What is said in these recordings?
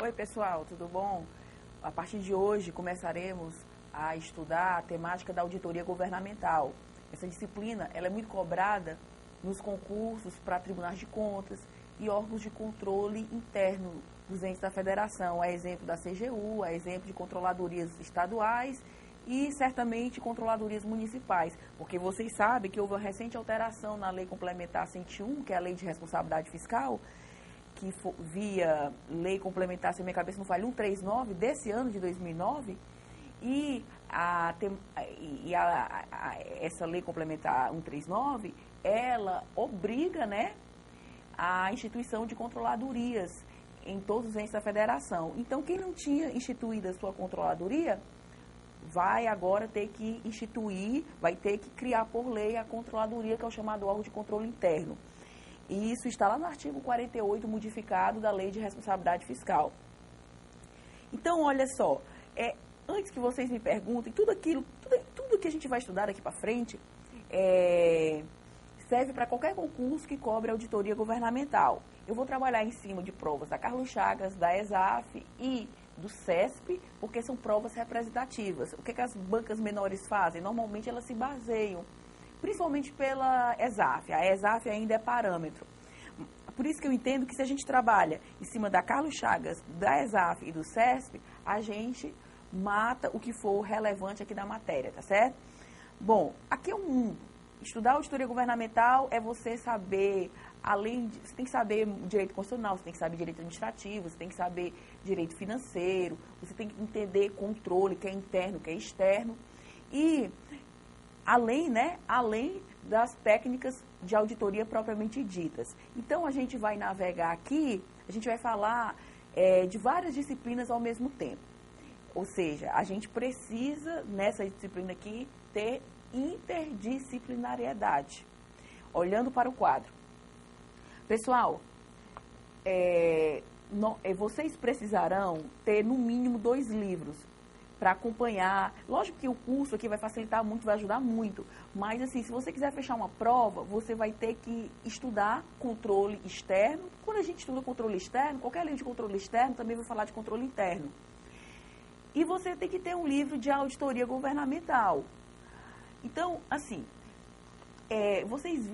Oi, pessoal, tudo bom? A partir de hoje começaremos a estudar a temática da auditoria governamental. Essa disciplina ela é muito cobrada nos concursos para tribunais de contas e órgãos de controle interno dos entes da federação, a exemplo da CGU, a exemplo de controladorias estaduais e certamente controladorias municipais, porque vocês sabem que houve uma recente alteração na Lei Complementar 101, que é a Lei de Responsabilidade Fiscal, que via Lei Complementar, se minha cabeça não falha, 139 desse ano de 2009, e essa Lei Complementar 139, ela obriga, né, a instituição de controladorias em todos os entes da federação. Então, quem não tinha instituído a sua controladoria, vai agora ter que instituir, vai ter que criar por lei a controladoria, que é o chamado órgão de controle interno. E isso está lá no artigo 48, modificado da Lei de Responsabilidade Fiscal. Então, olha só, antes que vocês me perguntem, tudo que a gente vai estudar daqui para frente serve para qualquer concurso que cobre auditoria governamental. Eu vou trabalhar em cima de provas da Carlos Chagas, da ESAF e do CESP, porque são provas representativas. O que as bancas menores fazem? Normalmente elas se baseiam principalmente pela ESAF. A ESAF ainda é parâmetro. Por isso que eu entendo que se a gente trabalha em cima da Carlos Chagas, da ESAF e do CESP, a gente mata o que for relevante aqui da matéria, tá certo? Bom, aqui é um mundo. Estudar auditoria governamental é você saber, você tem que saber direito constitucional, você tem que saber direito administrativo, você tem que saber direito financeiro, você tem que entender controle, que é interno, que é externo. E além das técnicas de auditoria propriamente ditas. Então, a gente vai navegar aqui, a gente vai falar de várias disciplinas ao mesmo tempo. Ou seja, a gente precisa, nessa disciplina aqui, ter interdisciplinariedade. Olhando para o quadro. Pessoal, vocês precisarão ter, no mínimo, 2 livros para acompanhar. Lógico que o curso aqui vai facilitar muito, vai ajudar muito, mas assim, se você quiser fechar uma prova, você vai ter que estudar controle externo. Quando a gente estuda controle externo, qualquer livro de controle externo também vai falar de controle interno. E você tem que ter um livro de auditoria governamental. Então, assim, vocês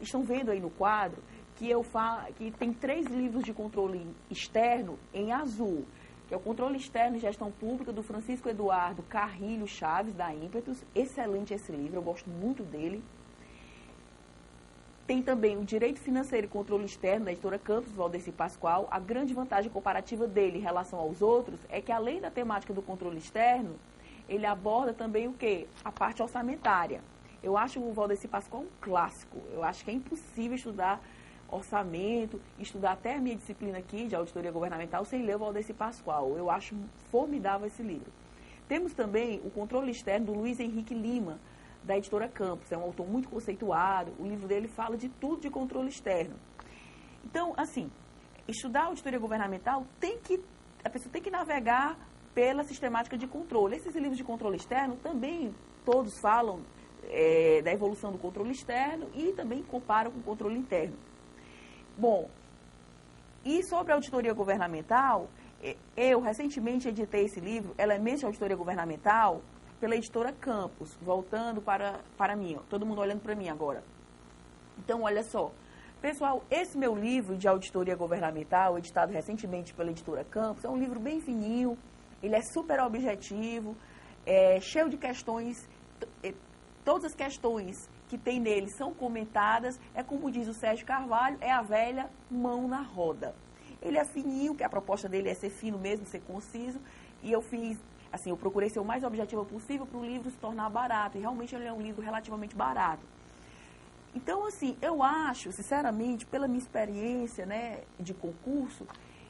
estão vendo aí no quadro que tem 3 livros de controle externo em azul, que é o Controle Externo e Gestão Pública, do Francisco Eduardo Carrilho Chaves, da Ímpetus. Excelente esse livro, eu gosto muito dele. Tem também o Direito Financeiro e Controle Externo, da editora Campos, Valdeci Pascoal. A grande vantagem comparativa dele em relação aos outros é que, além da temática do controle externo, ele aborda também o quê? A parte orçamentária. Eu acho o Valdeci Pascoal um clássico. Eu acho que é impossível estudar orçamento, estudar até a minha disciplina aqui de auditoria governamental sem ler o Valdeci Pascoal. Eu acho formidável esse livro. Temos também o Controle Externo, do Luiz Henrique Lima, da editora Campos. É um autor muito conceituado. O livro dele fala de tudo de controle externo. Então, assim, estudar auditoria governamental a pessoa tem que navegar pela sistemática de controle. Esses livros de controle externo também todos falam da evolução do controle externo e também comparam com o controle interno. Bom, e sobre a auditoria governamental, eu recentemente editei esse livro, Elementos de Auditoria Governamental, pela editora Campos, voltando para mim, ó, todo mundo olhando para mim agora. Então, olha só, pessoal, esse meu livro de auditoria governamental, editado recentemente pela editora Campos, é um livro bem fininho, ele é super objetivo, cheio de questões, todas as questões que tem nele são comentadas, como diz o Sérgio Carvalho, é a velha mão na roda. Ele é fininho, que a proposta dele é ser fino mesmo, ser conciso, e eu procurei ser o mais objetiva possível para o livro se tornar barato, e realmente ele é um livro relativamente barato. Então, assim, eu acho, sinceramente, pela minha experiência, né, de concurso,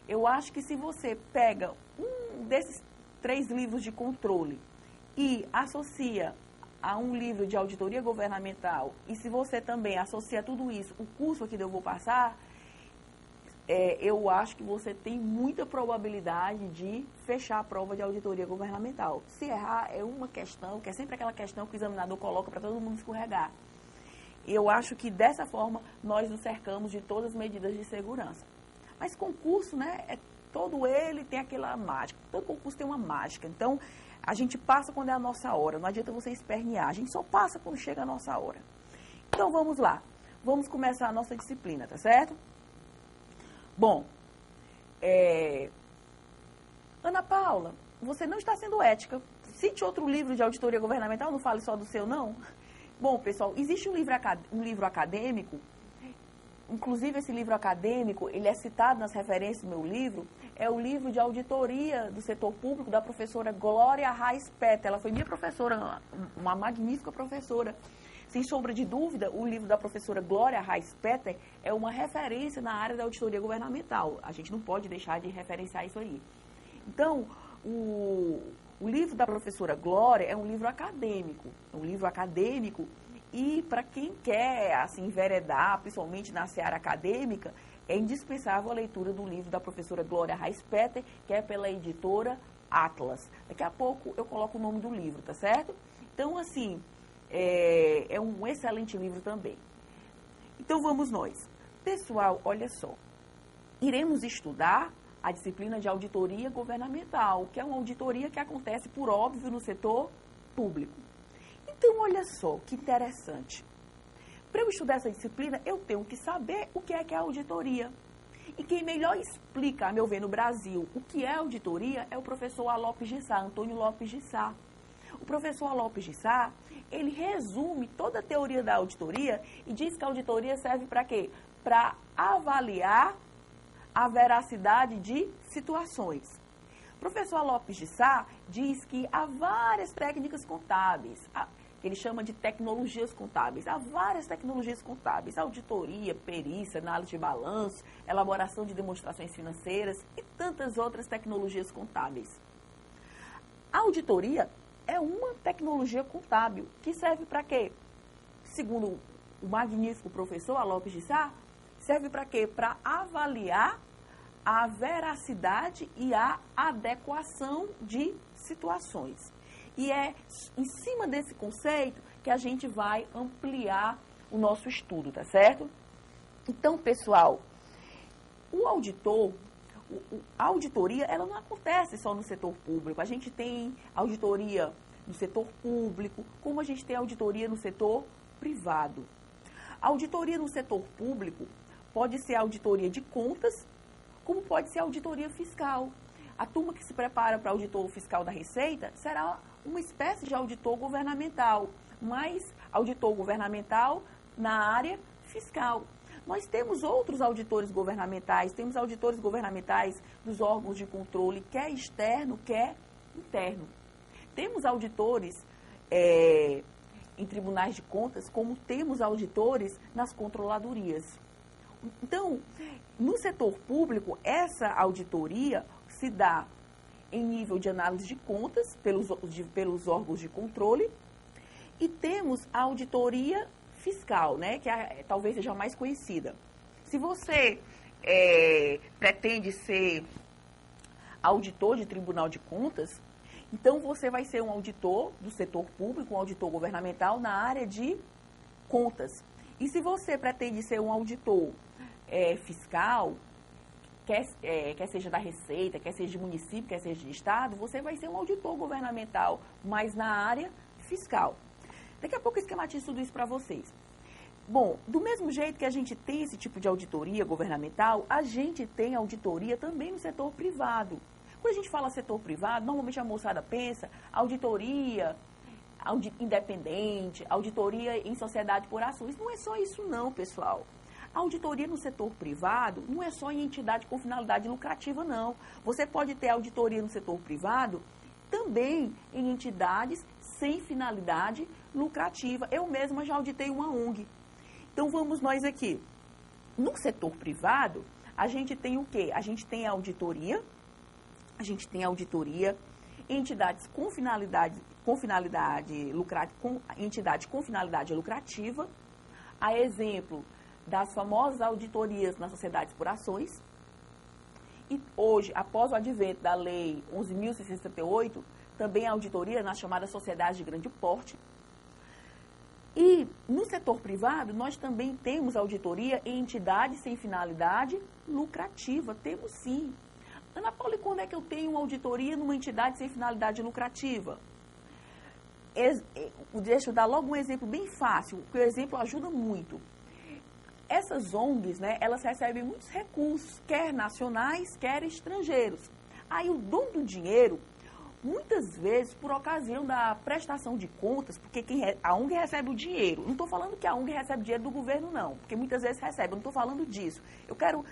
eu acho que se você pega um desses 3 livros de controle e associa a um livro de auditoria governamental, e se você também associa tudo isso, o curso que eu vou passar, eu acho que você tem muita probabilidade de fechar a prova de auditoria governamental. Se errar, é uma questão, que é sempre aquela questão que o examinador coloca para todo mundo escorregar. Eu acho que dessa forma nós nos cercamos de todas as medidas de segurança. Mas concurso, né, todo ele tem aquela mágica, todo concurso tem uma mágica. Então, a gente passa quando é a nossa hora, não adianta você espernear, a gente só passa quando chega a nossa hora. Então, vamos lá, vamos começar a nossa disciplina, tá certo? Bom, Ana Paula, você não está sendo ética. Cite outro livro de auditoria governamental, não fale só do seu, não. Bom, pessoal, existe um livro acadêmico, inclusive esse livro acadêmico, ele é citado nas referências do meu livro, é o livro de auditoria do setor público da professora Glória Reis Petter. Ela foi minha professora, uma magnífica professora. Sem sombra de dúvida, o livro da professora Glória Reis Petter é uma referência na área da auditoria governamental. A gente não pode deixar de referenciar isso aí. Então, o livro da professora Glória é um livro acadêmico. E para quem quer assim, enveredar, principalmente na seara acadêmica, é indispensável a leitura do livro da professora Glória Reis Petter, que é pela editora Atlas. Daqui a pouco eu coloco o nome do livro, tá certo? Então, assim, é um excelente livro também. Então, vamos nós. Pessoal, olha só. Iremos estudar a disciplina de auditoria governamental, que é uma auditoria que acontece, por óbvio, no setor público. Então, olha só, que interessante. Para eu estudar essa disciplina, eu tenho que saber o que é a auditoria. E quem melhor explica, a meu ver, no Brasil, o que é auditoria é o professor Lopes de Sá, Antônio Lopes de Sá. O professor Lopes de Sá, ele resume toda a teoria da auditoria e diz que a auditoria serve para quê? Para avaliar a veracidade de situações. O professor Lopes de Sá diz que há várias técnicas contábeis, que ele chama de tecnologias contábeis. Há várias tecnologias contábeis, auditoria, perícia, análise de balanço, elaboração de demonstrações financeiras e tantas outras tecnologias contábeis. A auditoria é uma tecnologia contábil que serve para quê? Segundo o magnífico professor Lopes de Sá, serve para quê? Para avaliar a veracidade e a adequação de situações. E é em cima desse conceito que a gente vai ampliar o nosso estudo, tá certo? Então, pessoal, a auditoria, ela não acontece só no setor público. A gente tem auditoria no setor público, como a gente tem auditoria no setor privado. A auditoria no setor público pode ser auditoria de contas, como pode ser auditoria fiscal. A turma que se prepara para auditor fiscal da Receita será uma espécie de auditor governamental, mas auditor governamental na área fiscal. Nós temos outros auditores governamentais, temos auditores governamentais dos órgãos de controle, quer externo, quer interno. Temos auditores em tribunais de contas, como temos auditores nas controladorias. Então, no setor público, essa auditoria se dá em nível de análise de contas pelos órgãos de controle e temos a auditoria fiscal, né, que talvez seja a mais conhecida. Se você pretende ser auditor de tribunal de contas, então você vai ser um auditor do setor público, um auditor governamental na área de contas. E se você pretende ser um auditor fiscal, quer seja da Receita, quer seja de município, quer seja de Estado, você vai ser um auditor governamental, mas na área fiscal. Daqui a pouco eu esquematizo tudo isso para vocês. Bom, do mesmo jeito que a gente tem esse tipo de auditoria governamental, a gente tem auditoria também no setor privado. Quando a gente fala setor privado, normalmente a moçada pensa auditoria independente, auditoria em sociedade por ações. Não é só isso não, pessoal. A auditoria no setor privado não é só em entidade com finalidade lucrativa, não. Você pode ter auditoria no setor privado também em entidades sem finalidade lucrativa. Eu mesma já auditei uma ONG. Então, vamos nós aqui. No setor privado, a gente tem o quê? A gente tem a auditoria em entidades com finalidade lucrativa, a exemplo das famosas auditorias nas sociedades por ações. E hoje, após o advento da Lei 11.678, também a auditoria nas chamadas sociedades de grande porte. E no setor privado, nós também temos auditoria em entidades sem finalidade lucrativa. Temos sim. Ana Paula, e quando é que eu tenho uma auditoria numa entidade sem finalidade lucrativa? Deixa eu dar logo um exemplo bem fácil, porque o exemplo ajuda muito. Essas ONGs, né, elas recebem muitos recursos, quer nacionais, quer estrangeiros. Aí o dono do dinheiro, muitas vezes, por ocasião da prestação de contas, porque a ONG recebe o dinheiro. Não estou falando que a ONG recebe dinheiro do governo, não, porque muitas vezes recebe, eu não estou falando disso. Eu quero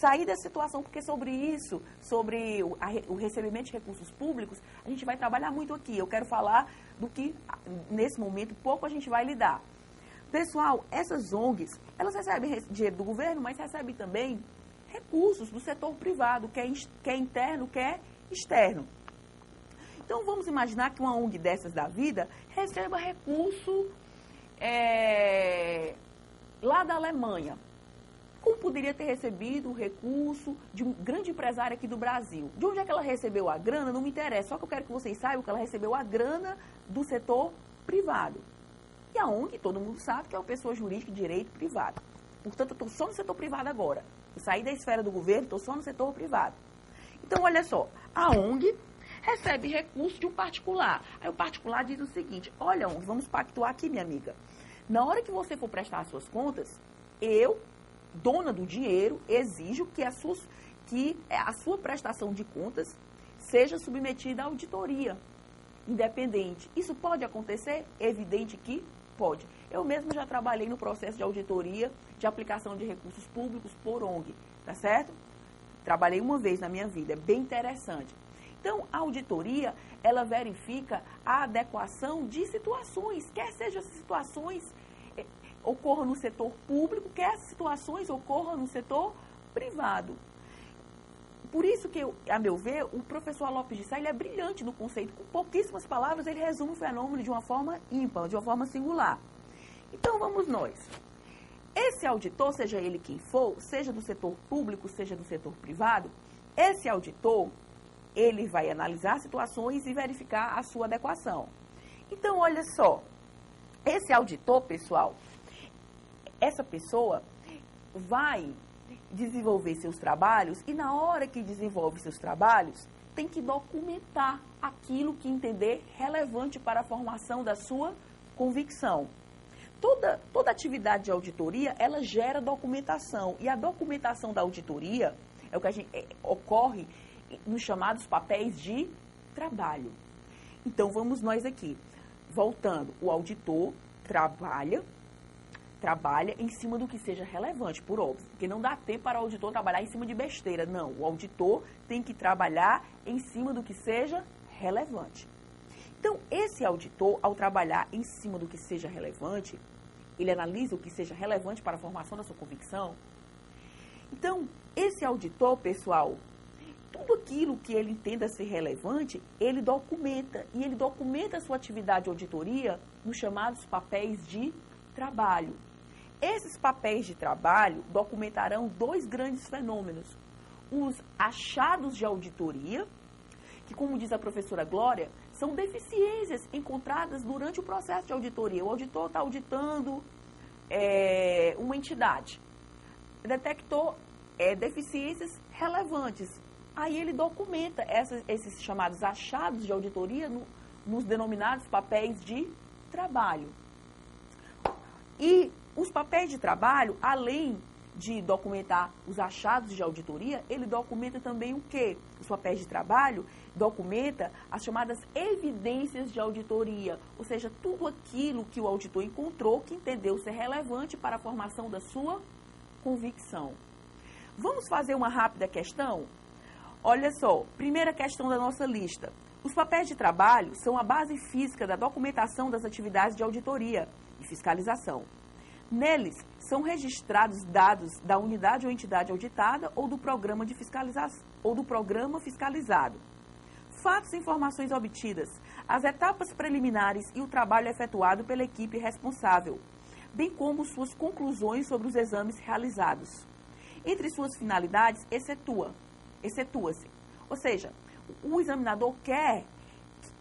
sair dessa situação, porque sobre isso, sobre o recebimento de recursos públicos, a gente vai trabalhar muito aqui. Eu quero falar do que, nesse momento, pouco a gente vai lidar. Pessoal, essas ONGs, elas recebem dinheiro do governo, mas recebem também recursos do setor privado, que é interno, que é externo. Então, vamos imaginar que uma ONG dessas da vida receba recurso lá da Alemanha. Como poderia ter recebido o recurso de um grande empresário aqui do Brasil? De onde é que ela recebeu a grana? Não me interessa, só que eu quero que vocês saibam que ela recebeu a grana do setor privado. E a ONG, todo mundo sabe que é uma pessoa jurídica de direito privado. Portanto, eu estou só no setor privado agora. Eu saí da esfera do governo, estou só no setor privado. Então, olha só, a ONG recebe recurso de um particular. Aí o particular diz o seguinte, olha, ONG, vamos pactuar aqui, minha amiga. Na hora que você for prestar as suas contas, eu, dona do dinheiro, exijo que a sua prestação de contas seja submetida à auditoria independente. Isso pode acontecer? Evidente que pode. Eu mesmo já trabalhei no processo de auditoria de aplicação de recursos públicos por ONG, tá certo? Trabalhei uma vez na minha vida, é bem interessante. Então, a auditoria, ela verifica a adequação de situações, quer sejam essas situações ocorram no setor público, quer essas situações ocorram no setor privado. Por isso que, a meu ver, o professor Lopes de Sá, ele é brilhante no conceito. Com pouquíssimas palavras, ele resume o fenômeno de uma forma ímpar, de uma forma singular. Então, vamos nós. Esse auditor, seja ele quem for, seja do setor público, seja do setor privado, esse auditor, ele vai analisar situações e verificar a sua adequação. Então, olha só, esse auditor, pessoal, essa pessoa vai desenvolver seus trabalhos e na hora que desenvolve seus trabalhos, tem que documentar aquilo que entender relevante para a formação da sua convicção. Toda atividade de auditoria, ela gera documentação e a documentação da auditoria é o que ocorre nos chamados papéis de trabalho. Então, vamos nós aqui. Voltando, o auditor trabalha em cima do que seja relevante, por óbvio, porque não dá tempo para o auditor trabalhar em cima de besteira, não. O auditor tem que trabalhar em cima do que seja relevante. Então, esse auditor, ao trabalhar em cima do que seja relevante, ele analisa o que seja relevante para a formação da sua convicção. Então, esse auditor, pessoal, tudo aquilo que ele entenda ser relevante, ele documenta. E ele documenta a sua atividade de auditoria nos chamados papéis de trabalho. Esses papéis de trabalho documentarão dois grandes fenômenos. Os achados de auditoria, que, como diz a professora Glória, são deficiências encontradas durante o processo de auditoria. O auditor está auditando uma entidade, detectou deficiências relevantes. Aí ele documenta esses chamados achados de auditoria nos denominados papéis de trabalho. E os papéis de trabalho, além de documentar os achados de auditoria, ele documenta também o quê? Os papéis de trabalho documenta as chamadas evidências de auditoria, ou seja, tudo aquilo que o auditor encontrou que entendeu ser relevante para a formação da sua convicção. Vamos fazer uma rápida questão? Olha só, primeira questão da nossa lista. Os papéis de trabalho são a base física da documentação das atividades de auditoria e fiscalização. Neles são registrados dados da unidade ou entidade auditada ou do programa de fiscalização ou do programa fiscalizado. Fatos e informações obtidas, as etapas preliminares e o trabalho efetuado pela equipe responsável, bem como suas conclusões sobre os exames realizados. Entre suas finalidades, excetua-se. Ou seja, o examinador quer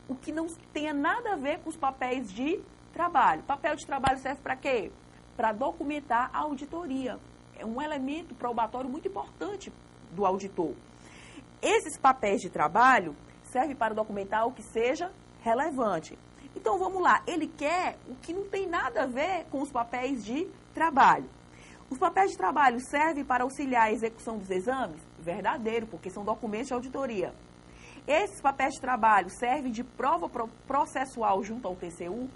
o que não tenha nada a ver com os papéis de trabalho. Papel de trabalho serve para quê? Para documentar a auditoria. É um elemento probatório muito importante do auditor. Esses papéis de trabalho servem para documentar o que seja relevante. Então, vamos lá, ele quer o que não tem nada a ver com os papéis de trabalho. Os papéis de trabalho servem para auxiliar a execução dos exames? Verdadeiro, porque são documentos de auditoria. Esses papéis de trabalho servem de prova processual junto ao TCU?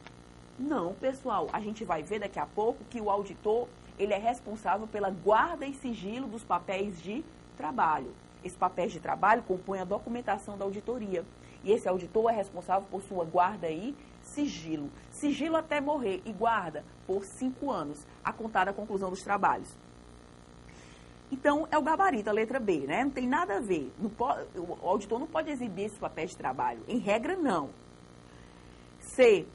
Não, pessoal. A gente vai ver daqui a pouco que o auditor, ele é responsável pela guarda e sigilo dos papéis de trabalho. Esses papéis de trabalho compõem a documentação da auditoria. E esse auditor é responsável por sua guarda e sigilo. Sigilo até morrer e guarda por 5 anos, a contar da conclusão dos trabalhos. Então, é o gabarito, a letra B, né? Não tem nada a ver. O auditor não pode exibir esses papéis de trabalho. Em regra, não. C.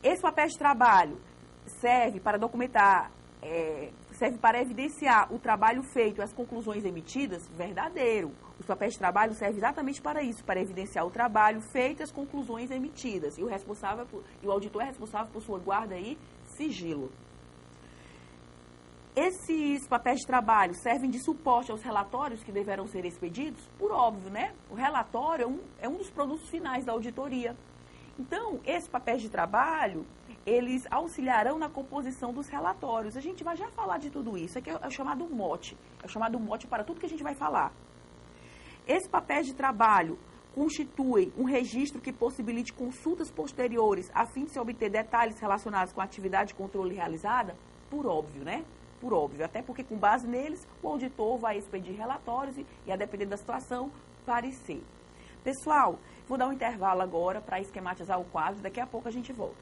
Esse papel de trabalho serve para documentar, serve para evidenciar o trabalho feito e as conclusões emitidas? Verdadeiro. Os papéis de trabalho servem exatamente para isso, para evidenciar o trabalho feito e as conclusões emitidas. E o auditor é responsável por sua guarda e sigilo. Esses papéis de trabalho servem de suporte aos relatórios que deverão ser expedidos? Por óbvio, né? O relatório é um dos produtos finais da auditoria. Então, esses papéis de trabalho, eles auxiliarão na composição dos relatórios. A gente vai já falar de tudo isso. Aqui é o chamado mote. É o chamado mote para tudo que a gente vai falar. Esses papéis de trabalho constituem um registro que possibilite consultas posteriores a fim de se obter detalhes relacionados com a atividade de controle realizada? Por óbvio, né? Por óbvio. Até porque, com base neles, o auditor vai expedir relatórios e a depender da situação, parecer. Pessoal, vou dar um intervalo agora para esquematizar o quadro. Daqui a pouco a gente volta.